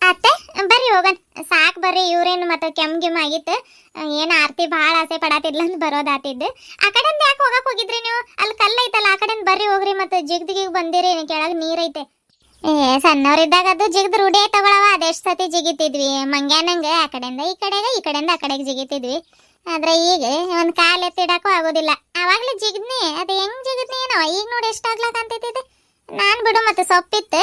ಅತ್ತೆ ಬರ್ರಿ ಹೋಗನ್ ಸಾಕ್ ಬರ್ರಿ. ಇವ್ರೇನು ಮತ್ತೆ ಕೆಮ್ಗಿಮ್ ಆಗಿತ್ತು, ಏನ್ ಆರ್ತಿ ಭಾಳ ಆಸೆ ಪಡಾತಿದ್ಲ ಅಂತ ಬರೋದಾತಿದ್ದು. ಆ ಕಡೆಯಿಂದ ಯಾಕೆ ಹೋಗಕ್ ಹೋಗಿದ್ರಿ ನೀವು? ಅಲ್ಲಿ ಕಲ್ಲ ಐತಲ್ಲ, ಆ ಕಡೆಯಿಂದ ಬರ್ರಿ ಹೋಗ್ರಿ. ಮತ್ತೆ ಜಿಗ್ದಿಗಿಗ್ ಬಂದಿರಿ, ಕೆಳಗ್ ನೀರೈತೆ. ಸಣ್ಣವ್ರಿದ್ದಾಗ ಅದು ಜಿಗ್ದು ರೂಢಿ ತಗೊಳವ, ಅದೆಷ್ಟ್ ಸತಿ ಜಿಗಿತಿದ್ವಿ ಮಂಗ್ಯಾನಂಗ. ಆ ಕಡೆಯಿಂದ ಈ ಕಡೆಗೆ, ಈ ಕಡೆಯಿಂದ ಆ ಕಡೆಗೆ ಜಿಗಿತಿದ್ವಿ. ಆದ್ರೆ ಈಗ ಒಂದ್ ಕಾಲ್ ಎತ್ತಿಡಕ್ಕೂ ಆಗೋದಿಲ್ಲ. ಅವಾಗ್ಲೇ ಜಿಗ್ದ್ನಿ, ಅದು ಹೆಂಗ್ ಜಿಗದ್ನಿ ಏನೋ. ಈಗ ನೋಡಿ ಎಷ್ಟಾಗ್ಲಕ್ ಅಂತೈತಿದೆ. ನಾನ್ ಬಿಡು ಮತ್ತೆ ಸೊಪ್ಪಿತ್ತು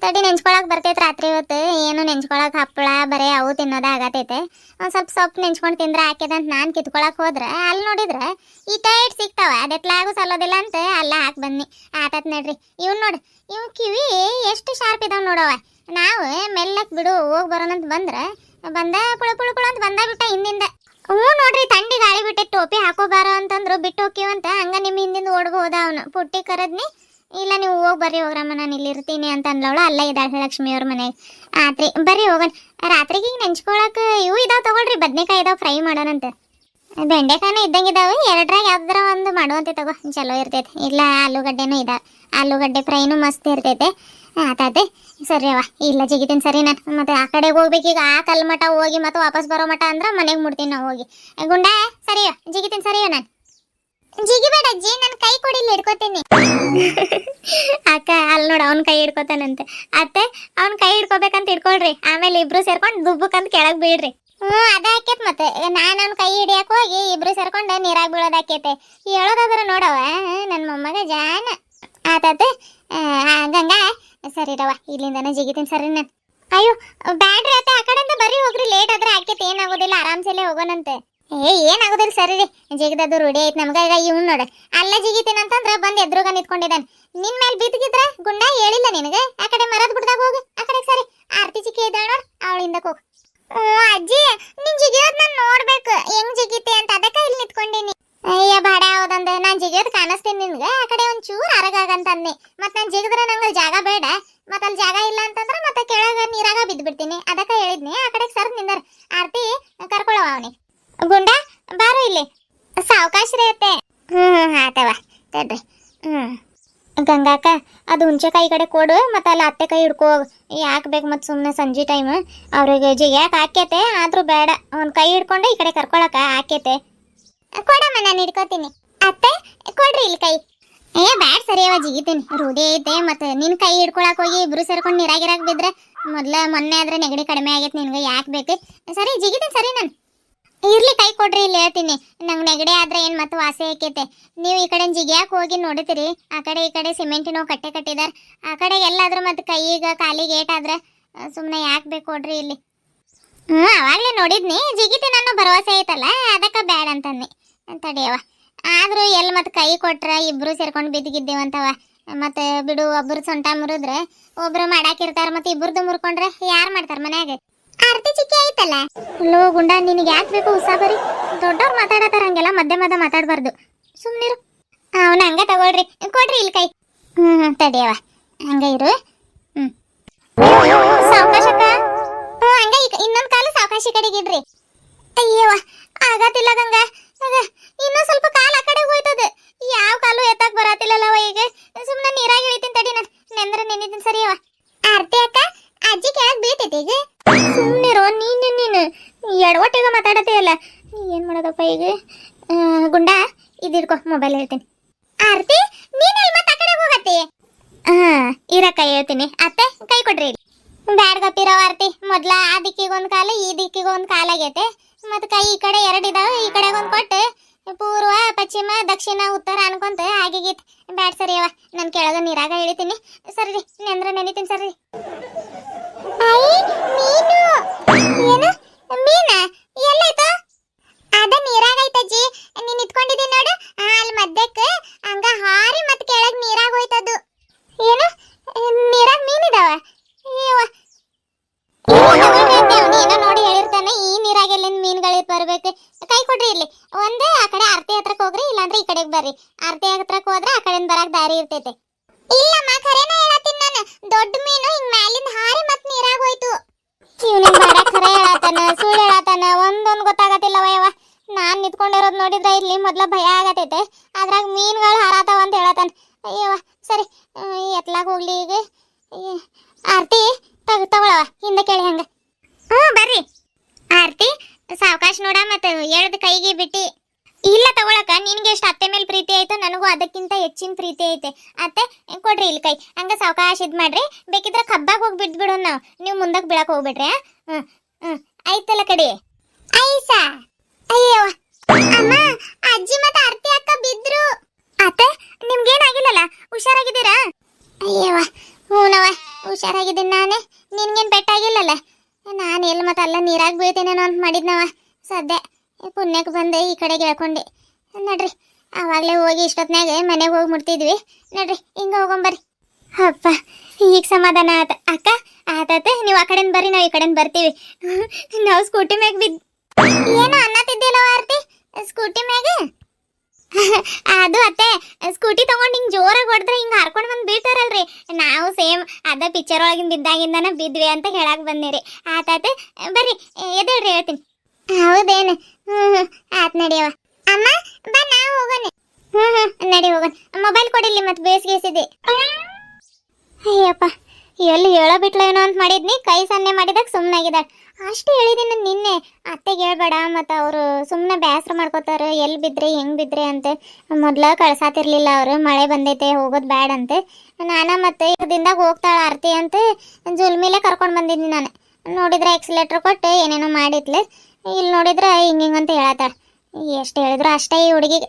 ತಡಿ ನೆಂಚ್ಕೊಳಕ್ ಬರ್ತೈತೆ ರಾತ್ರಿ ಹೊತ್ತು. ಏನು ನೆಂಚ್ಕೊಳಕ್ ಹಪ್ಪಳ ಬರೇ ಅವು ತಿನ್ನೋದ ಆಗತೈತೆ. ಒಂದ್ ಸ್ವಲ್ಪ ಸೊಪ್ಪು ನೆಂಚ್ಕೊಂಡು ತಿಂದ್ರೆ ಹಾಕಿದಂತ ನಾನ್ ಕಿತ್ಕೊಳಕ್ ಹೋದ್ರೆ ಅಲ್ಲಿ ನೋಡಿದ್ರೆ ಈ ಟೈಟ್ ಸಿಗ್ತಾವ. ಅದೆಟ್ಲಾಗೂ ಸಲ್ಲೋದಿಲ್ಲ ಅಂತ ಅಲ್ಲ ಹಾಕ್ ಬನ್ನಿ. ಆತತ್ ನಡ್ರಿ. ಇವ್ ನೋಡ್, ಇವ್ ಕಿವಿ ಎಷ್ಟು ಶಾರ್ಪ್ ಇದಾವ್ ನೋಡವ. ನಾವು ಮೆಲ್ಲಕ್ ಬಿಡು ಹೋಗ್ ಬರೋಣಂತ ಬಂದ್ರ ಬಂದ ಪುಳ ಪುಳ ಪುಳ ಅಂತ ಬಂದ ಬಿಟ್ಟ ಹಿಂದಿಂದ. ಹ್ಞೂ ನೋಡ್ರಿ, ಥಂಡಿ ಗಾಳಿ ಬಿಟ್ಟೆ ಟೋಪಿ ಹಾಕೋಬಾರ ಅಂತಂದ್ರು ಬಿಟ್ಟು ಹೋಗ್ತೀವಂತ ಹಂಗ ನಿಮ್ ಹಿಂದಿಂದ ಓಡ್ಗೋ ಹೋದ ಅವನು. ಪುಟ್ಟಿ ಕರದ್ನಿ, ಇಲ್ಲ ನೀವು ಹೋಗಿ ಬರ್ರಿ ಹೋಗ್ರಮ್ಮ, ನಾನು ಇಲ್ಲಿ ಇರ್ತೀನಿ ಅಂತ ಅನ್ಲವಳು. ಅಲ್ಲ ಇದ್ದಾಳೆ ಲಕ್ಷ್ಮಿ ಅವ್ರ ಮನೆಗೆ. ಆತ್ರಿ ಬರ್ರಿ ಹೋಗೋಣ. ರಾತ್ರಿಗೆ ಈಗ ನೆಂಚ್ಕೊಳಕ್ ಇವು ಇದಾವ್ ತಗೊಳ್ರಿ, ಬದ್ನೆಕಾಯಿ ಇದಾವ್, ಫ್ರೈ ಮಾಡೋಣಂತ. ಬೆಂಡೆಕಾಯಿನೂ ಇದ್ದಂಗಿದಾವೆ, ಎರಡರಾಗ ಯಾವ್ದಾರ ಒಂದು ಮಾಡುವಂತೆ ತಗೋ, ಚಲೋ ಇರ್ತೈತೆ. ಇಲ್ಲ ಆಲೂಗಡ್ಡೆನೂ ಇದಾವೆ, ಆಲೂಗಡ್ಡೆ ಫ್ರೈನು ಮಸ್ತ್ ಇರ್ತೈತೆ. ಆತಾತೆ ಸರಿ ಅವ, ಇಲ್ಲ ಜಿಗಿತೀನಿ ಸರಿ. ನಾನು ಮತ್ತೆ ಆ ಕಡೆಗೆ ಹೋಗ್ಬೇಕೀಗ, ಆ ಕಲ್ ಮಠ ಹೋಗಿ ಮತ್ತೆ ವಾಪಸ್ ಬರೋ ಮಠ ಅಂದ್ರೆ ಮನೆಗೆ ಮುಡ್ತೀನಿ ನಾವು ಹೋಗಿ. ಗುಂಡ ಸರಿಯೋ, ಜಿಗಿತೀನಿ ಸರಿಯೋ. ನಾನು ಜಿಗಿಬೇಡ ಅಜ್ಜಿ, ನನ್ನ ಕೈ ಕೊಡಿ, ಇಲ್ಲಿ ಹಿಡ್ಕೋತೀನಿ. ಅಕ್ಕ ಅಲ್ಲಿ ನೋಡ, ಅವ್ನ ಕೈ ಹಿಡ್ಕೋತಾನಂತೆ. ಅತ್ತೆ ಅವ್ನ ಕೈ ಹಿಡ್ಕೋಬೇಕಂತ ಹಿಡ್ಕೊಳ್ರಿ, ಆಮೇಲೆ ಇಬ್ರು ಸೇರ್ಕೊಂಡು ದುಬ್ಬಕ್ಕಂತ ಕೆಳಗ್ ಬೀಳ್ರಿ. ಅದ ಆಕೇತ್. ಮತ್ತೆ ನಾನು ಅವ್ನ ಕೈ ಹಿಡಿಯಕ್ ಹೋಗಿ ಇಬ್ರು ಸೇರ್ಕೊಂಡು ನೀರಾಗ ಬೀಳೋದಾಕೇತೆ. ಹೇಳೋದಾದ್ರ ನೋಡವ ನನ್ನ ಮೊಮ್ಮಗ ಜಾನ. ಆತತೆ ಗಂಗಾ ಸರಿ ರವ, ಇಲ್ಲಿಂದನೇ ಜಿಗಿತೀನಿ ಸರಿ. ನಾನು ಅಯ್ಯೋ ಬ್ಯಾಡ್ರಿ ಅತ್ತೆ, ಆ ಕಡೆಯಿಂದ ಬರ್ರಿ ಹೋಗ್ರಿ. ಲೇಟ್ ಆದ್ರೆ ಆಕೇತ್, ಏನಾಗೋದಿಲ್ಲ, ಆರಾಮ್ಸೆಲ್ಲೇ ಹೋಗೋಣಂತೆ. ಏನಾಗೋದಿಲ್ಲ ಸರಿ ರೀ, ಜಿಗದದು ರೂಢಿ ಐತ್ ನಮ್ಗ. ಈಗ ಇವ್ ನೋಡ ಅಲ್ಲ ಜಿಗಿತೀನಿ ಅಂತಂದ್ರ ಬಂದ್ ಎದ್ರುಗ ನಿಂತ್ಕೊಂಡಿದ್ದಾನೆ. ನಿನ್ ಮೇಲೆ ಬಿದ್ದಿದ್ರ ಗುಂಡ ಹೇಳಿಲ್ಲ ನಿನಗೆ? ಆ ಕಡೆ ಮರದ ಬಿಡ್ದಾಗ ಹೋಗು, ಆ ಕಡೆ ಸರಿ. ಆರ್ತಿ ಚಿಕ್ಕಿ ಇದ್ದಾಳ ನೋಡ್, ಅವಳಿಂದಕ್ಕೆ ಹೋಗು. ಅಜ್ಜಿ ನಿನ್ ಜಿಗಿಯೋದ್ ನಾನ್ ನೋಡ್ಬೇಕು, ಹೆಂಗ್ ಜಿಗಿತೆ ಅಂತ, ಅದಕ್ಕ ಇಲ್ಲಿ ನಿಂತ್ಕೊಂಡಿನಿ. ಅಯ್ಯ ಬಾಡ ಹೌದಂದ, ನಾನ್ ಜಿಗಿಯೋದ್ ಕಾಣಿಸ್ತೀನಿ ನಿನ್ಗೆ. ಆ ಕಡೆ ಒಂದ್ ಚೂರ್ ಅರಗಾಗಂತ ಅನ್ನಿ. ಮತ್ ನಾನ್ ಜಿಗಿದ್ರೆ ನಂಗೆ ಜಾಗ ಬೇಡ, ಮತ್ ಅಲ್ಲಿ ಜಾಗ ಇಲ್ಲ ಅಂತಂದ್ರ ಮತ್ತೆ ಕೆಳಗ ನೀರಾಗ ಬಿದ್ಬಿಡ್ತೀನಿ. ಅದಕ್ಕ ಹೇಳಿದ್ನಿ ಆ ಕಡೆ ಸರ್ದ್ ನಿಂದರ್. ಆರ್ತಿ ಕರ್ಕೊಳವ ಅವನಿಗೆ. ಗುಂಡ ಬಾರು ಇಲ್ಲಿ, ಸಾವಕಾಶ್ರೀ ಅತ್ತೆ. ಆತವ ತಡ್ರಿ. ಗಂಗಾಕ ಅದು ಹುಂಚೆಕಾಯಿ ಕಡೆ ಕೊಡು, ಮತ್ತೆ ಅಲ್ಲಿ ಅತ್ತೆ ಕೈ ಹಿಡ್ಕೋ. ಯಾಕೆ ಬೇಕು ಮತ್ತೆ ಸುಮ್ಮನೆ ಸಂಜೆ ಟೈಮ್ ಅವ್ರಿಗೆ ಜಿಗ್ಯಾಕೆ ಹಾಕ್ಯತೆ. ಆದ್ರೂ ಬೇಡ, ಒಂದು ಕೈ ಹಿಡ್ಕೊಂಡು ಈ ಕಡೆ ಕರ್ಕೊಳಕ ಹಾಕ್ಯತೆ. ಕೊಡಮ್ಮ, ನಾನು ಹಿಡ್ಕೋತೀನಿ. ಅತ್ತೆ ಕೊಡ್ರಿ ಇಲ್ಲಿ ಕೈ. ಬ್ಯಾಡ್ ಸರಿಯವ, ಜಿಗಿತೀನಿ, ರೂಢಿ ಐತೆ. ಮತ್ತೆ ನಿನ್ ಕೈ ಹಿಡ್ಕೊಳಕ್ ಹೋಗಿ ಇಬ್ರು ಸೇರ್ಕೊಂಡು ನೀರಾಗಿರಾಕ್ ಬಿದ್ರೆ ಮೊನ್ನೆ ಆದ್ರೆ ನೆಗಡಿ ಕಡಿಮೆ ಆಗೈತೆ ನಿನ್ಗೆ. ಯಾಕೆ ಬೇಕು? ಸರಿ ಜಿಗಿತೀನಿ ಸರಿ. ನಾನು ಇರ್ಲಿ ಕೈ ಕೊಡ್ರಿ, ಇಲ್ಲಿ ಹೇಳ್ತೀನಿ. ನಂಗೆ ನೆಗಡಿ ಆದ್ರೆ ಏನ್ ಮತ್ತೆ ವಾಸಿ ಆಕೈತೆ. ನೀವು ಈ ಕಡೆ ಜಿಗಿಯಾಕ ಹೋಗಿ ನೋಡ್ತೀರಿ, ಆ ಕಡೆ ಈ ಕಡೆ ಸಿಮೆಂಟಿನ ಕಟ್ಟೆ ಕಟ್ಟಿದಾರ. ಆ ಕಡೆ ಎಲ್ಲಾದ್ರೂ ಮತ್ತೆ ಕೈಗೆ ಕಾಲಿಗೆ ಏಟಾದ್ರೆ ಸುಮ್ಮನೆ ಯಾಕೆ ಬೇಕು ಕೊಡ್ರಿ ಇಲ್ಲಿ. ಅವಾಗ್ಲೇ ನೋಡಿದ್ನಿ, ಜಿಗಿತೀನಿ ಅನ್ನೋ ಭರವಸೆ ಐತಲ್ಲ, ಅದಕ್ಕೆ ಬ್ಯಾಡ ಅಂತಂದಿ. ತಡಿಯವ. ಆದ್ರೂ ಎಲ್ಲಿ ಮತ್ತೆ ಕೈ ಕೊಟ್ರ ಇಬ್ರು ಸೇರ್ಕೊಂಡು ಬಿದ್ದಿಗಿದ್ದೇವಂತವ. ಮತ್ತೆ ಬಿಡು, ಒಬ್ರು ಸೊಂಟ ಮುರಿದ್ರೆ ಒಬ್ರು ಮಾಡಾಕಿರ್ತಾರ, ಮತ್ತೆ ಇಬ್ರದ್ದು ಮುರ್ಕೊಂಡ್ರೆ ಯಾರು ಮಾಡ್ತಾರ ಮನ್ಯಾಗ? ಆರ್ತಿ ಚಿಕ್ಕಿ ಐತಲ್ಲ. ಲೋ ಗುಂಡ, ನಿನಗೆ ಯಾಕೆ ಬೇಕು ಉಸಾಬರಿ? ದೊಡ್ಡವ್ರು ಮಾತಾಡತಾರ, ಹಂಗೆಲ್ಲ ಮಧ್ಯೆ ಮಧ್ಯೆ ಮಾತಾಡ್ಬಾರ್ದು, ಸುಮ್ಮನಿರು. ಅವನ ಹಂಗ ತಗೊಳ್ರಿ, ಕೊಡ್ರಿ ಇಲ್ಲಿ ಕೈ. ತಡಿಯವ, ಹಂಗ ಇರು. ಸಾವಕಾಶಕ್ಕ. ಹಂಗ ಇನ್ನೊಂದ್ ಕಾಲು ಸಾವಕಾಶಿ ಕಡೆಗೆ ಇಡ್ರಿ. ಅಯ್ಯವ ಆಗತ್ತಿಲ್ಲ ಗಂಗ, ಇನ್ನೊಂದ್ ಸ್ವಲ್ಪ ಕಾಲ ಆ ಕಡೆ ಹೋಯ್ತದ. ಯಾವ ಕಾಲು ಎತ್ತಕ್ ಬರತ್ತಿಲ್ಲವ. ಈಗ ಸುಮ್ಮನೆ ನೀರಾಗಿ ಇಳಿತೀನಿ ತಡಿ. ನಾನು ನೆಂದ್ರೆ ನೆನಿತೀನಿ ಸರಿಯವ. ಆರ್ತಿ ಅಕ್ಕ, ಅಜ್ಜಿ ಕೆಳಗ್ ಬೀಳ್ತೈತಿ ಈಗ. ಸುಮ್ಮನಿರೋ, ನೀನು ಎಡವಟ್ಟಿಗೆ ಮಾತಾಡತ್ತೆ ಅಲ್ಲ. ಏನ್ ಮಾಡೋದಪ್ಪ ಈಗ? ಗುಂಡ ಇದಿಡ್ಕೊ, ಮೊಬೈಲ್ ಹೇಳ್ತೀನಿ. ಆರ್ತಿ ನೀನ್ ಎಲ್ಲಿ ಮತ್ತೆ ಆ ಕಡೆ ಹೋಗತ್ತಿ? ಇರಕ್ಕ ಹೇಳ್ತೀನಿ. ಅತ್ತೆ ಕೈ ಕೊಡ್ರಿ. ಬ್ಯಾಡ್ ಗಪ್ಪಿರವ ಆರ್ತಿ, ಮೊದ್ಲ ಆ ದಿಕ್ಕಿಗೆ ಒಂದ್ ಕಾಲು, ಈ ದಿಕ್ಕಿಗೆ ಒಂದ್ ಕಾಲಾಗೈತೆ. ಮತ್ತೆ ಕೈ ಈ ಕಡೆ ಎರಡು ಇದಾವ, ಈ ಕಡೆಗೆ ಒಂದ್ ಕೊಟ್ಟು ಪೂರ್ವ ಪಶ್ಚಿಮ ದಕ್ಷಿಣ ಉತ್ತರ ಅನ್ಕೊಂತ ಆಗಿಗೈತಿ. ಬ್ಯಾಡ್ ಸರಿ ಅವ, ನಾನು ಕೆಳಗ ನೀರಾಗ ಇಳಿತೀನಿ ಸರಿ. ನೆಂದ್ರೆ ನೆನಿತೀನಿ ಸರಿ. ಏನು ಮೀನ ಎಲ್ಲೈತು? ಅದ ನೀರಾಗ ಐತಜ್ಜಿ, ನೀನ್ ಇಟ್ಕೊಂಡಿದ್ದೀನಿ ನೋಡು, ಅಲ್ಲಿ ಮಧ್ಯಕ್ಕೆ ಹಂಗ ಹಾರಿ ಮತ್ತೆ ಕೆಳಗ್ ನೀರಾಗ ಹೋಯ್ತದು. ಏನು ನೀರಾಗ ಮೀನಿದಾವ? ಏನೋ ನೋಡಿ ಹೇಳಿರ್ತಾನೆ, ಈ ನೀರಾಗೆಲ್ಲ ಮೀನುಗಳು ಬರ್ಬೇಕು. ಕೈ ಕೊಡ್ರಿ ಇಲ್ಲಿ. ಒಂದೇ ಆ ಕಡೆ ಆರ್ತಿ ಹತ್ರಕ್ ಹೋಗ್ರಿ, ಇಲ್ಲಾಂದ್ರೆ ಈ ಕಡೆಗೆ ಬರ್ರಿ. ಆರ್ತಿ ಹತ್ರಕ್ ಹೋದ್ರೆ ಆ ಕಡೆಯಿಂದ ಬರಕ್ ದಾರಿ ಇರ್ತೈತೆ. ಇಲ್ಲಮ್ಮ, ಖರೇನ ಹೇಳತ್ತೀನಿ ನಾನು. ದೊಡ್ಡ ಮೀನು ಹಿಂಗ್ ಮ್ಯಾಲಿಂದ ಹಾರಿ ಮತ್ ನೀರಾಗ ಹೋಯ್ತು. ಇವ್ನಿಗೆ ಬಾಡ ಖರೆ ಹೇಳತಾನ ಸುಳ್ಳು ಹೇಳತಾನ ಒಂದೊಂದು ಗೊತ್ತಾಗತ್ತಿಲ್ಲವ ಯವ್ವ. ನಾನ್ ನಿಂತ್ಕೊಂಡಿರೋದು ನೋಡಿದ್ರೆ ಇಲ್ಲಿ ಮೊದ್ಲ ಭಯ ಆಗತೈತೆ, ಅದ್ರಾಗ ಮೀನುಗಳು ಹಾರಾತಾವ ಅಂತ ಹೇಳತಾನ. ಅಯ್ಯವ್ವ ಸರಿ, ಎತ್ಲಾಗ ಹೋಗ್ಲಿ ಈಗ. ಆರ್ತಿ ತಗೊಳವ ಹಿಂದೆ ಕೇಳಿ ಹಂಗ. ಬರ್ರಿ ಆರ್ತಿ, ಸಾವಕಾಶ ನೋಡ ಮತ್ತೆ ಎಳ್ದ ಕೈಗೆ ಬಿಟ್ಟಿ. ಇಲ್ಲ ತಗೊಳಕ, ನಿನ್ಗೆ ಎಷ್ಟು ಅತ್ತೆ ಮೇಲೆ ಪ್ರೀತಿ ಆಯ್ತು ನನಗೂ ಅದಕ್ಕಿಂತ ಹೆಚ್ಚಿನ ಪ್ರೀತಿ ಐತೆ. ಅತ್ತೆ ಕೊಡ್ರಿ ಇಲ್ಲಿ ಕೈ, ಹಂಗ ಸಾವಕಾಶ ಇದ್ ಮಾಡ್ರಿ. ಬೇಕಿದ್ರೆ ಕಬ್ಬಾಗ ಹೋಗಿ ಬಿದ್ದು ಬಿಡೋಣ ನಾವು, ನೀವು ಮುಂದಕ್ಕೆ ಬೀಳಕ್ ಹೋಗ್ಬಿಡ್ರಿ. ಆಯ್ತಲ್ಲ ಕಡಿ ಐಸಾ. ಅಯ್ಯೋ ಅಮ್ಮ, ಅಜ್ಜಿ ಮತ್ತೆ ಆರ್ತಿ ಅಕ್ಕ ಬಿದ್ರು. ಅತ್ತೆ ನಿಮ್ಗೇನಾಗಿಲ್ಲಲ್ಲ, ಹುಷಾರಾಗಿದ್ದೀರಾ? ಅಯ್ಯವ ಹೂನವ, ಹುಷಾರಾಗಿದ್ದೀನಿ ನಾನೇ. ನಿನ್ಗೇನು ಪೆಟ್ಟಾಗಿಲ್ಲಲ್ಲ? ನಾನು ಎಲ್ಲಿ ಮತ್ತೆ ಅಲ್ಲ ನೀರಾಗ ಬೀಳ್ತೀನೇನೋ ಅಂತ ಮಾಡಿದ್ನವ. ಸದ್ಯ ಪುಣ್ಯಕ್ಕೆ ಬಂದೆ ಈ ಕಡೆಗೆ ಹೇಳ್ಕೊಂಡೆ. ನಡ್ರಿ, ಆವಾಗಲೇ ಹೋಗಿ ಇಷ್ಟೊತ್ನಾಗ ಮನೆಗೆ ಹೋಗಿ ಮುಟ್ತಿದ್ವಿ. ನಡ್ರಿ ಹಿಂಗ ಹೋಗೊಂಬರ್ರಿ. ಅಪ್ಪ ಈಗ ಸಮಾಧಾನ ಆತ. ಅಕ್ಕ ಆತತೆ, ನೀವು ಆ ಕಡೆಯಿಂದ ಬರ್ರಿ, ನಾವು ಈ ಕಡೆಯಿಂದ ಬರ್ತೀವಿ. ನಾವು ಸ್ಕೂಟಿ ಮ್ಯಾಗ ಬಿದ್ದು ಏನೋ ಅನ್ನತ್ತಿದ್ದಿಲ್ಲ ಆರ್ತಿ. ಸ್ಕೂಟಿ ಮ್ಯಾಗ ಅದು ಅತ್ತೆ, ಸ್ಕೂಟಿ ತಗೊಂಡು ಹಿಂಗೆ ಜೋರಾಗಿ ಹೊಡೆದ್ರೆ ಹಿಂಗೆ ಹಾರ್ಕೊಂಡು ಬಂದು ಬೀಳ್ತಾರಲ್ರಿ, ನಾವು ಸೇಮ್ ಅದ ಪಿಕ್ಚರ್ ಒಳಗಿನ ಬಿದ್ದಾಗಿಂದನ ಬಿದ್ವಿ ಅಂತ ಹೇಳಕ್ ಬಂದಿರಿ. ಆತಾತೆ ಬರ್ರಿ, ಎದೇಳ್ರಿ ಹೇಳ್ತೀನಿ. ಹೌದೇನು? ಆತ್ ನಡಿಯವ. ಅಮ್ಮ ಬಾ, ನಾವು ಹೋಗೋಣ. ನಡಿ ಹೋಗೋಣ. ಮೊಬೈಲ್ ಕೊಡಿಲ್ಲಿ, ಮತ್ತೆ ಬೇಸಿಗೆಸಿದೆ. ಅಯ್ಯಪ್ಪ, ಎಲ್ಲಿ ಹೇಳೋ ಬಿಟ್ಲೇನೋ ಅಂತ ಮಾಡಿದ್ನಿ, ಕೈ ಸನ್ನೆ ಮಾಡಿದಾಗ ಸುಮ್ಮನಾಗಿದ್ದಾಳೆ. ಅಷ್ಟು ಹೇಳಿದ್ದೀನಿ ನಿನ್ನೆ, ಅತ್ತೆಗೆ ಹೇಳ್ಬೇಡ ಮತ್ತು ಅವರು ಸುಮ್ಮನೆ ಬೇಸರ ಮಾಡ್ಕೋತಾರೆ, ಎಲ್ಲಿ ಬಿದ್ದರೆ ಹೆಂಗೆ ಬಿದ್ದರೆ ಅಂತ. ಮೊದ್ಲು ಕಳ್ಸಾತಿರ್ಲಿಲ್ಲ ಅವರು, ಮಳೆ ಬಂದೈತೆ ಹೋಗೋದು ಬ್ಯಾಡ ಅಂತೆ. ನಾನು ಮತ್ತೆ ದಿನದಾಗ ಹೋಗ್ತಾಳೆ ಆರ್ತಿ ಅಂತ ಜುಲ್ಮಿಲೆ ಕರ್ಕೊಂಡು ಬಂದಿದ್ದೀನಿ ನಾನು. ನೋಡಿದ್ರೆ ಎಕ್ಸಿಲೇಟ್ರ್ ಕೊಟ್ಟು ಏನೇನೋ ಮಾಡಿದ್ಲು, ಇಲ್ಲಿ ನೋಡಿದ್ರೆ ಹಿಂಗಿಂಗಂತ ಹೇಳತ್ತಾಳೆ. ಎಷ್ಟು ಹೇಳಿದ್ರು ಅಷ್ಟೇ ಈ ಹುಡುಗಿಗೆ.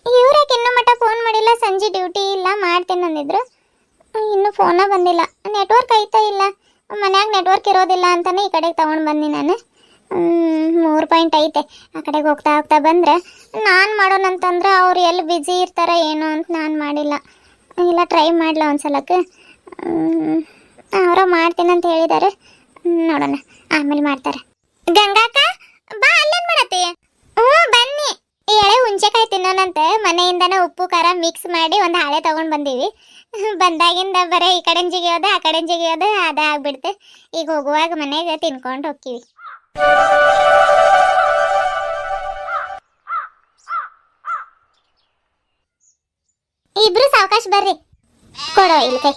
ಇವ್ರ್ಯಾಕೆ ಇನ್ನೂ ಮಟ್ಟ ಫೋನ್ ಮಾಡಿಲ್ಲ? ಸಂಜೆ ಡ್ಯೂಟಿ ಇಲ್ಲ ಮಾಡ್ತೀನಿ ಅಂದಿದ್ರು, ಇನ್ನೂ ಫೋನ ಬಂದಿಲ್ಲ. ನೆಟ್ವರ್ಕ್ ಐತಾ ಇಲ್ಲ, ಮನ್ಯಾಗ ನೆಟ್ವರ್ಕ್ ಇರೋದಿಲ್ಲ ಅಂತಾನೆ ಈ ಕಡೆಗೆ ತೊಗೊಂಡು ಬಂದಿ ನಾನು. 3 ಪಾಯಿಂಟ್ ಐತೆ. ಆ ಕಡೆಗೆ ಹೋಗ್ತಾ ಹೋಗ್ತಾ ಬಂದರೆ ನಾನು ಮಾಡೋಣಂತಂದ್ರೆ ಅವ್ರು ಎಲ್ಲಿ ಬ್ಯುಸಿ ಇರ್ತಾರೆ ಏನೋ ಅಂತ ನಾನು ಮಾಡಿಲ್ಲ. ಇಲ್ಲ ಟ್ರೈ ಮಾಡಲ ಒಂದ್ಸಲಕ್ಕೆ. ಅವರ ಮಾಡ್ತೀನಂತ ಹೇಳಿದ್ದಾರೆ, ನೋಡೋಣ ಆಮೇಲೆ ಮಾಡ್ತಾರೆ. ಗಂಗಾಕ ಬಾ, ಅಲ್ಲೇನು ಮಾಡತ್ತಿ? ಬನ್ನಿ. ಎಳೆ ಹುಂಚೆಕಾಯಿ ತಿನ್ನೋಣಂತೆ, ಮನೆಯಿಂದನೇ ಉಪ್ಪು ಖಾರ ಮಿಕ್ಸ್ ಮಾಡಿ ಒಂದು ಹಾಳೆ ತೊಗೊಂಡು ಬಂದೀವಿ. ಬಂದಾಗಿಂದ ಬರೀ ಈ ಕಡೆ ಜಿಗಿಯೋದು ಆ ಕಡೆ ಜಿಗಿಯೋದು ಅದೇ ಆಗ್ಬಿಡ್ತೆ. ಈಗ ಹೋಗುವಾಗ ಮನೆಗೆ ತಿನ್ಕೊಂಡು ಹೋಗ್ತೀವಿ. ಇಬ್ರು ಸಾವಕಾಶ ಬರ್ರಿ. ಕೊಡವ ಇಲ್ಲಿ ಕೈ.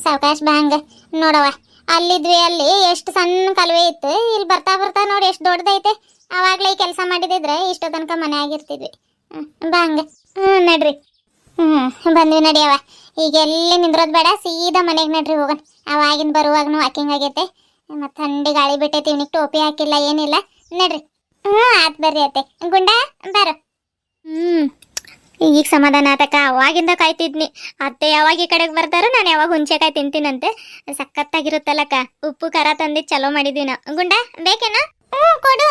ಸಾವಕಾಶ ಬಾ. ಹಂಗ ನೋಡವ, ಅಲ್ಲಿದ್ವಿ, ಅಲ್ಲಿ ಎಷ್ಟು ಸಣ್ಣ ಕಲುವೆ ಇತ್ತು, ಇಲ್ಲಿ ಬರ್ತಾ ಬರ್ತಾ ನೋಡಿ ಎಷ್ಟು ದೊಡ್ಡದೈತೆ. ಅವಾಗಲೇ ಈ ಕೆಲಸ ಮಾಡಿದಿದ್ರೆ ಇಷ್ಟೋ ತನಕ ಮನೆ ಆಗಿರ್ತಿದ್ವಿ. ಬಾ ಹಂಗ. ನಡ್ರಿ. ಬಂದ್ವಿ ನಡಿಯವ. ಈಗ ಎಲ್ಲಿ ನಿಂದ್ರೋದು ಬೇಡ, ಸೀದಾ ಮನೆಗೆ ನಡ್ರಿ ಹೋಗೋಣ. ಅವಾಗಿಂದ ಬರುವಾಗನು ವಾಕಿಂಗ್ ಆಗೈತೆ, ಮತ್ತು ಥಂಡಿ ಗಾಳಿ ಬಿಟ್ಟೈತಿ, ಇವನಿಗೆ ಟೋಪಿ ಹಾಕಿಲ್ಲ ಏನಿಲ್ಲ. ನಡ್ರಿ. ಆತ್ ಬರ್ರಿ ಅತ್ತೆ. ಗುಂಡ ಬಾರ. ಈಗ ಸಮಾಧಾನ ಆತಕ್ಕ. ಅವಾಗಿಂದ ಕಾಯ್ತಿದ್ನಿ, ಅತ್ತೆ ಯಾವಾಗ ಈ ಕಡೆಗೆ ಬರ್ತಾರೋ ನಾನು ಯಾವಾಗ ಹುಂಚೆಕಾಯಿ ತಿಂತೀನಂತೆ. ಸಖತ್ತಾಗಿರುತ್ತಲ್ಲಕ್ಕ, ಉಪ್ಪು ಖಾರ ತಂದಿದ್ದು ಚಲೋ ಮಾಡಿದ್ವಿ ನಾವು. ಗುಂಡ ಬೇಕೇನಾ? ಕೊಡು.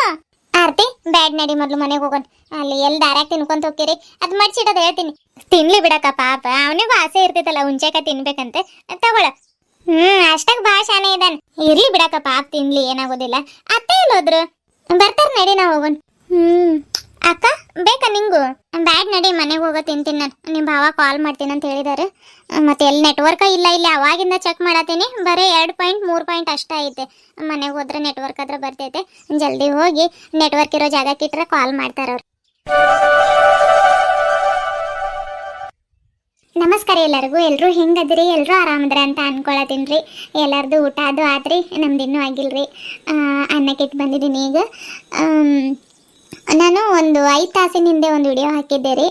ಆರ್ತಿ ಬ್ಯಾಡ್ ನಡಿ, ಮೊದಲು ಮನೆಗೆ ಹೋಗೋಣ. ಅಲ್ಲಿ ಎಲ್ಲಿ ದಾರ್ಯಾಗ ತಿನ್ಕೊಂತ ಹೋಗ್ತೀರಿ, ಅದು ಮಡ್ಸಿಡೋದು ಹೇಳ್ತೀನಿ. ತಿನ್ಲಿ ಬಿಡಕ್ಕ, ಪಾಪ ಅವನಿಗೂ ಆಸೆ ಇರ್ತೈತಲ್ಲ ಹುಂಚೆಕಾಯಿ ತಿನ್ಬೇಕಂತೆ. ತಗೊಳ. ಅಷ್ಟಾಗ ಭಾಳ ಶಾನೆ ಇದ್ದಾನೆ. ಇರ್ಲಿ ಬಿಡಕ್ಕ, ಪಾಪ ತಿನ್ಲಿ, ಏನಾಗೋದಿಲ್ಲ. ಅತ್ತೆ ಎಲ್ಲೋದ್ರು? ಬರ್ತಾರ ನಡಿ, ನಾವು ಹೋಗೋಣ. ಅಕ್ಕ ಬೇಕಾ ನಿಂಗು? ಬ್ಯಾಡ್ ನಡಿ, ಮನೆಗೆ ಹೋಗೋ ತಿಂತೀನಿ ನಾನು. ನಿಮ್ಮ ಭಾವ ಕಾಲ್ ಮಾಡ್ತೀನಿ ಅಂತ ಹೇಳಿದಾರೆ. ಮತ್ತೆ ಎಲ್ಲಿ ನೆಟ್ವರ್ಕ ಇಲ್ಲ, ಇಲ್ಲಿ ಅವಾಗಿಂದ ಚೆಕ್ ಮಾಡತ್ತೀನಿ, ಬರೀ 2 ಪಾಯಿಂಟ್ 3 ಪಾಯಿಂಟ್ ಅಷ್ಟೇ ಐತೆ. ಮನೆಗೆ ಹೋದ್ರೆ ನೆಟ್ವರ್ಕ್ ಆದ್ರೆ ಬರ್ತೈತೆ. ಜಲ್ದಿ ಹೋಗಿ ನೆಟ್ವರ್ಕ್ ಇರೋ ಜಾಗಕ್ಕೆ ಇಟ್ಟರೆ ಕಾಲ್ ಮಾಡ್ತಾರೆ ಅವ್ರು. ನಮಸ್ಕಾರ ಎಲ್ಲರಿಗೂ. ಎಲ್ಲರೂ ಹೆಂಗದ್ರಿ? ಎಲ್ಲರೂ ಆರಾಮದ್ರ ಅಂತ ಅನ್ಕೊಳತೀನಿ ರೀ. ಎಲ್ಲರದು ಊಟ ಅದು ಆತ್ರಿ, ನಮ್ದು ಇನ್ನೂ ಆಗಿಲ್ರಿ. ಅನ್ನಕ್ಕಿಟ್ಟು ಬಂದಿದ್ದೀನಿ ಈಗ. ನಾನು ಒಂದು 5 ತಾಸಿನ ಹಿಂದೆ ಒಂದು ವಿಡಿಯೋ ಹಾಕಿದ್ದೆ ರೀ.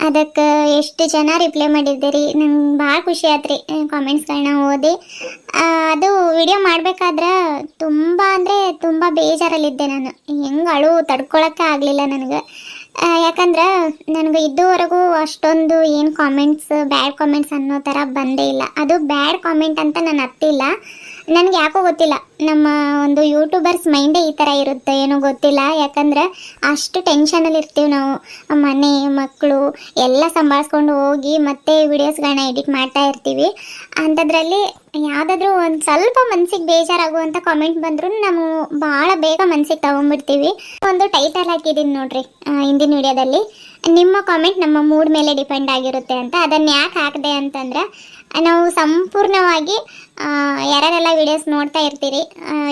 ಅದಕ್ಕೆ ಎಷ್ಟು ಜನ ರಿಪ್ಲೈ ಮಾಡಿದ್ದೀರಿ, ನಂಗೆ ಭಾಳ ಖುಷಿ ಆಯ್ತು ರೀ. ಕಾಮೆಂಟ್ಸ್ಗಳನ್ನ ಓದಿ ಅದು ವಿಡಿಯೋ ಮಾಡಬೇಕಾದ್ರೆ ತುಂಬ ಅಂದರೆ ತುಂಬ ಬೇಜಾರಲ್ಲಿದ್ದೆ ನಾನು. ಹೆಂಗೆ ಅಳು ತಡ್ಕೊಳಕ್ಕೆ ಆಗಲಿಲ್ಲ ನನಗೆ. ಯಾಕಂದ್ರೆ ನನಗೆ ಇದುವರೆಗೂ ಅಷ್ಟೊಂದು ಏನು ಕಾಮೆಂಟ್ಸ್, ಬ್ಯಾಡ್ ಕಾಮೆಂಟ್ಸ್ ಅನ್ನೋ ಥರ ಬಂದೇ ಇಲ್ಲ. ಅದು ಬ್ಯಾಡ್ ಕಾಮೆಂಟ್ ಅಂತ ನಾನು ಹತ್ತಿಲ್ಲ, ನನಗೆ ಯಾಕೋ ಗೊತ್ತಿಲ್ಲ. ನಮ್ಮ ಒಂದು ಯೂಟ್ಯೂಬರ್ಸ್ ಮೈಂಡೇ ಈ ಥರ ಇರುತ್ತೆ ಏನೋ ಗೊತ್ತಿಲ್ಲ. ಯಾಕಂದ್ರೆ ಅಷ್ಟು ಟೆನ್ಷನಲ್ಲಿ ಇರ್ತೀವಿ ನಾವು. ಮನೆ ಮಕ್ಕಳು ಎಲ್ಲ ಸಂಭಾಳಿಸ್ಕೊಂಡು ಹೋಗಿ ಮತ್ತೆ ವಿಡಿಯೋಸ್ಗಳನ್ನ ಎಡಿಟ್ ಮಾಡ್ತಾ ಇರ್ತೀವಿ. ಅಂಥದ್ರಲ್ಲಿ ಯಾವುದಾದ್ರೂ ಒಂದು ಸ್ವಲ್ಪ ಮನಸ್ಸಿಗೆ ಬೇಜಾರಾಗುವಂಥ ಕಾಮೆಂಟ್ ಬಂದರೂ ನಾವು ಭಾಳ ಬೇಗ ಮನಸ್ಸಿಗೆ ತೊಗೊಂಡ್ಬಿಡ್ತೀವಿ. ಒಂದು ಟೈಟಲ್ ಹಾಕಿದ್ದೀನಿ ನೋಡ್ರಿ ಹಿಂದಿನ ವಿಡಿಯೋದಲ್ಲಿ, ನಿಮ್ಮ ಕಾಮೆಂಟ್ ನಮ್ಮ ಮೂಡ್ ಮೇಲೆ ಡಿಪೆಂಡ್ ಆಗಿರುತ್ತೆ ಅಂತ. ಅದನ್ನು ಯಾಕೆ ಹಾಕಿದೆ ಅಂತಂದ್ರೆ, ನಾವು ಸಂಪೂರ್ಣವಾಗಿ ಯಾರ್ಯಾರೆಲ್ಲ ವಿಡಿಯೋಸ್ ನೋಡ್ತಾ ಇರ್ತೀರಿ,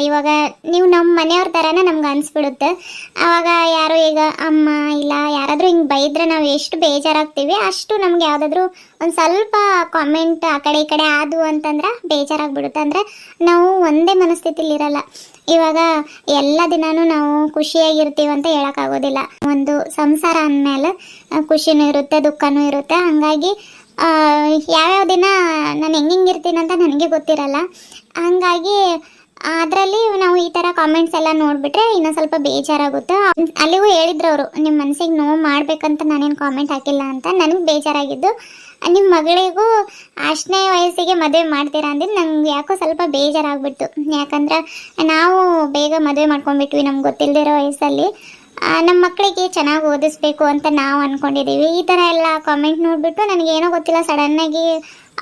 ಇವಾಗ ನೀವು ನಮ್ಮ ಮನೆಯವ್ರ ಥರನೇ ನಮ್ಗೆ ಅನಿಸ್ಬಿಡುತ್ತೆ. ಆವಾಗ ಯಾರು ಈಗ ಅಮ್ಮ ಇಲ್ಲ ಯಾರಾದರೂ ಹಿಂಗೆ ಬೈದ್ರೆ ನಾವು ಎಷ್ಟು ಬೇಜಾರಾಗ್ತೀವಿ, ಅಷ್ಟು ನಮ್ಗೆ ಯಾವುದಾದ್ರೂ ಒಂದು ಸ್ವಲ್ಪ ಕಾಮೆಂಟ್ ಆ ಕಡೆ ಈ ಕಡೆ ಆದವು ಅಂತಂದ್ರೆ ಬೇಜಾರಾಗ್ಬಿಡುತ್ತೆ. ಅಂದರೆ ನಾವು ಒಂದೇ ಮನಸ್ಥಿತಿಲಿ ಇರಲ್ಲ. ಇವಾಗ ಎಲ್ಲ ದಿನಾನೂ ನಾವು ಖುಷಿಯಾಗಿರ್ತೀವಿ ಅಂತ ಹೇಳೋಕ್ಕಾಗೋದಿಲ್ಲ. ಒಂದು ಸಂಸಾರ ಅಂದಮೇಲೆ ಖುಷಿನೂ ಇರುತ್ತೆ, ದುಃಖನೂ ಇರುತ್ತೆ. ಹಾಗಾಗಿ ಯಾವ್ಯಾವ ದಿನ ನಾನು ಹೆಂಗಿರ್ತೀನಿ ಅಂತ ನನಗೆ ಗೊತ್ತಿರಲ್ಲ. ಹಾಗಾಗಿ ಅದರಲ್ಲಿ ನಾವು ಈ ಥರ ಕಾಮೆಂಟ್ಸ್ ಎಲ್ಲ ನೋಡಿಬಿಟ್ರೆ ಇನ್ನೂ ಸ್ವಲ್ಪ ಬೇಜಾರಾಗುತ್ತೆ. ಅಲ್ಲಿಗೂ ಹೇಳಿದ್ರು ಅವರು, ನಿಮ್ಮ ಮನಸ್ಸಿಗೆ ನೋವು ಮಾಡಬೇಕಂತ ನಾನೇನು ಕಾಮೆಂಟ್ ಹಾಕಿಲ್ಲ ಅಂತ. ನನಗೆ ಬೇಜಾರಾಗಿದ್ದು ನಿಮ್ಮ ಮಗಳಿಗೂ 8ನೇ ವಯಸ್ಸಿಗೆ ಮದುವೆ ಮಾಡ್ತೀರಾ ಅಂದಿದ್ದು ನಂಗೆ ಯಾಕೋ ಸ್ವಲ್ಪ ಬೇಜಾರಾಗ್ಬಿಟ್ಟು. ಯಾಕಂದ್ರೆ ನಾವು ಬೇಗ ಮದುವೆ ಮಾಡ್ಕೊಂಡ್ಬಿಟ್ವಿ ನಮ್ಗೆ ಗೊತ್ತಿಲ್ಲದಿರೋ ವಯಸ್ಸಲ್ಲಿ. ನಮ್ಮ ಮಕ್ಕಳಿಗೆ ಚೆನ್ನಾಗಿ ಓದಿಸ್ಬೇಕು ಅಂತ ನಾವು ಅಂದ್ಕೊಂಡಿದ್ದೀವಿ. ಈ ಥರ ಎಲ್ಲ ಕಾಮೆಂಟ್ ನೋಡಿಬಿಟ್ಟು ನನಗೇನೋ ಗೊತ್ತಿಲ್ಲ, ಸಡನ್ನಾಗಿ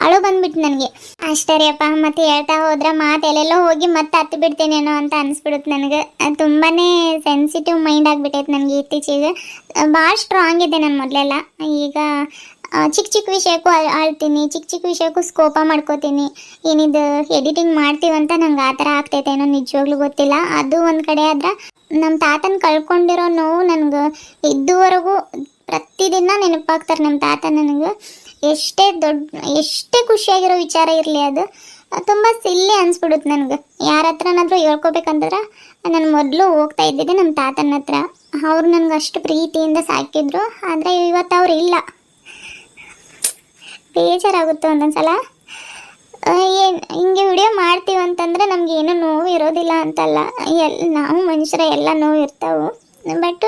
ಅಳು ಬಂದ್ಬಿಟ್ಟು ನನಗೆ. ಅಷ್ಟೇ ರೀ ಅಪ್ಪ, ಮತ್ತೆ ಹೇಳ್ತಾ ಹೋದ್ರೆ ಮಾತು ಎಲ್ಲೆಲ್ಲೋ ಹೋಗಿ ಮತ್ತೆ ಹತ್ತಿ ಬಿಡ್ತೇನೇನೋ ಅಂತ ಅನಿಸ್ಬಿಡುತ್ತೆ ನನಗೆ. ತುಂಬಾ ಸೆನ್ಸಿಟಿವ್ ಮೈಂಡ್ ಆಗಿಬಿಟ್ಟೈತೆ ನನಗೆ ಇತ್ತೀಚೆಗೆ. ಭಾಳ ಸ್ಟ್ರಾಂಗ್ ಇದೆ ನಾನು ಮೊದಲೆಲ್ಲ. ಈಗ ಚಿಕ್ಕ ಚಿಕ್ಕ ವಿಷಯಕ್ಕೂ ಆಳ್ತೀನಿ, ಚಿಕ್ಕ ಚಿಕ್ಕ ವಿಷಯಕ್ಕೂ ಸ್ಕೋಪ ಮಾಡ್ಕೋತೀನಿ. ಏನಿದು ಎಡಿಟಿಂಗ್ ಮಾಡ್ತೀವಂತ ನಂಗೆ ಆ ಥರ ಆಗ್ತೈತೇನೋ ನಿಜವಾಗ್ಲೂ ಗೊತ್ತಿಲ್ಲ. ಅದು ಒಂದು ಕಡೆ ಆದ್ರೆ ನಮ್ಮ ತಾತನ ಕಳ್ಕೊಂಡಿರೋ ನೋವು ನನಗೆ ಇದುವರೆಗೂ ಪ್ರತಿದಿನ ನೆನಪಾಗ್ತಾರೆ ನಮ್ಮ ತಾತ. ನನಗೆ ಎಷ್ಟೇ ಖುಷಿಯಾಗಿರೋ ವಿಚಾರ ಇರಲಿ, ಅದು ತುಂಬ ಸಿಲ್ಲಿ ಅನಿಸ್ಬಿಡುತ್ತೆ ನನಗೆ. ಯಾರ ಹತ್ರನಾದ್ರೂ ಹೇಳ್ಕೊಬೇಕಂತಂದ್ರೆ ನಾನು ಮೊದಲು ಹೋಗ್ತಾ ಇದ್ದಿದ್ದೆ ನಮ್ಮ ತಾತನ ಹತ್ರ. ಅವ್ರು ನನಗೆ ಅಷ್ಟು ಪ್ರೀತಿಯಿಂದ ಸಾಕಿದ್ರು. ಆದರೆ ಇವತ್ತು ಅವ್ರು ಇಲ್ಲ. ಬೇಜಾರಾಗುತ್ತೆ ಒಂದೊಂದ್ಸಲ. ಹಿಂಗೆ ವಿಡಿಯೋ ಮಾಡ್ತೀವಿ ಅಂತಂದರೆ ನಮ್ಗೆ ಏನೂ ನೋವು ಇರೋದಿಲ್ಲ ಅಂತಲ್ಲ, ನಾವು ಮನುಷ್ಯರ ಎಲ್ಲ ನೋವು ಇರ್ತಾವೆ. ಬಟ್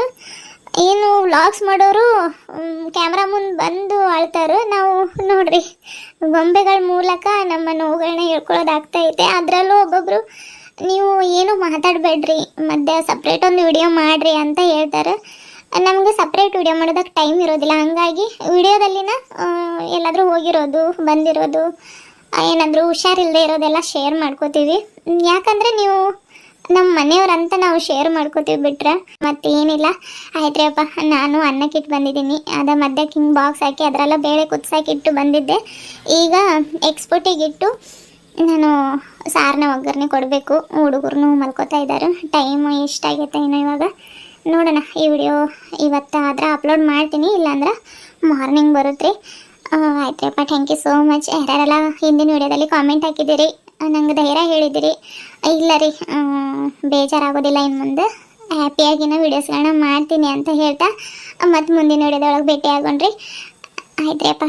ಏನು ವ್ಲಾಗ್ಸ್ ಮಾಡೋರು ಕ್ಯಾಮ್ರಾ ಮುಂದೆ ಬಂದು ಆಳ್ತಾರೆ. ನಾವು ನೋಡ್ರಿ ಗೊಂಬೆಗಳ ಮೂಲಕ ನಮ್ಮ ನೋವುಗಳನ್ನ ಹೇಳ್ಕೊಳ್ಳೋದಾಗ್ತೈತೆ. ಅದರಲ್ಲೂ ಒಬ್ಬೊಬ್ಬರು ನೀವು ಏನು ಮಾತಾಡಬೇಡ್ರಿ, ಮಧ್ಯೆ ಸಪ್ರೇಟ್ ಒಂದು ವಿಡಿಯೋ ಮಾಡಿರಿ ಅಂತ ಹೇಳ್ತಾರೆ. ನಮಗೆ ಸಪ್ರೇಟ್ ವಿಡಿಯೋ ಮಾಡೋದಕ್ಕೆ ಟೈಮ್ ಇರೋದಿಲ್ಲ. ಹಾಗಾಗಿ ವಿಡಿಯೋದಲ್ಲಿನ ಎಲ್ಲಾದರೂ ಹೋಗಿರೋದು ಬಂದಿರೋದು ಏನಾದರೂ ಹುಷಾರಿಲ್ಲದೆ ಇರೋದೆಲ್ಲ ಶೇರ್ ಮಾಡ್ಕೋತೀವಿ. ಯಾಕಂದರೆ ನೀವು ನಮ್ಮ ಮನೆಯವ್ರಂತ ನಾವು ಶೇರ್ ಮಾಡ್ಕೋತೀವಿ, ಬಿಟ್ರೆ ಮತ್ತೇನಿಲ್ಲ. ಆಯ್ತು ಅಪ್ಪ, ನಾನು ಅನ್ನಕ್ಕಿಟ್ಟು ಬಂದಿದ್ದೀನಿ. ಅದ ಮಧ್ಯಕ್ಕೆ ಹಿಂಗೆ ಬಾಕ್ಸ್ ಹಾಕಿ ಅದರೆಲ್ಲ ಬೇಳೆ ಕುದಿಸಾಕಿಟ್ಟು ಬಂದಿದ್ದೆ. ಈಗ ಎಕ್ಸ್ಪೋರ್ಟಿಗಿಟ್ಟು ನಾನು ಸಾರನ್ನ ಒಗ್ಗರಣೆ ಕೊಡಬೇಕು. ಹುಡುಗರು ಮಲ್ಕೋತಾ ಇದ್ದಾರೆ. ಟೈಮು ಎಷ್ಟಾಗೈತೆ ಏನೋ ಇವಾಗ ನೋಡೋಣ. ಈ ವಿಡಿಯೋ ಇವತ್ತು ಆದ್ರೆ ಅಪ್ಲೋಡ್ ಮಾಡ್ತೀನಿ, ಇಲ್ಲಾಂದ್ರೆ ಮಾರ್ನಿಂಗ್ ಬರುತ್ತೆ ರೀ. ಆಯ್ತಪ್ಪ, ಥ್ಯಾಂಕ್ ಯು ಸೋ ಮಚ್. ಯಾರ್ಯಾರೆಲ್ಲ ಹಿಂದಿನ ವಿಡಿಯೋದಲ್ಲಿ ಕಾಮೆಂಟ್ ಹಾಕಿದ್ದೀರಿ, ನಂಗೆ ಧೈರ್ಯ ಹೇಳಿದ್ದೀರಿ. ಇಲ್ಲ ರೀ, ಬೇಜಾರಾಗೋದಿಲ್ಲ. ಇನ್ನು ಮುಂದೆ ಹ್ಯಾಪಿಯಾಗಿನ ವೀಡಿಯೋಸ್ಗಳನ್ನ ಮಾಡ್ತೀನಿ ಅಂತ ಹೇಳ್ತಾ ಮತ್ತು ಮುಂದಿನ ವಿಡಿಯೋದೊಳಗೆ ಭೇಟಿ ಆಗೋಣ್ರಿ. ಆಯ್ತು ರೀ ಅಪ್ಪ,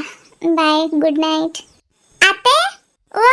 ಬಾಯ್, ಗುಡ್ ನೈಟ್. ಅತ್ತೆ, ಓ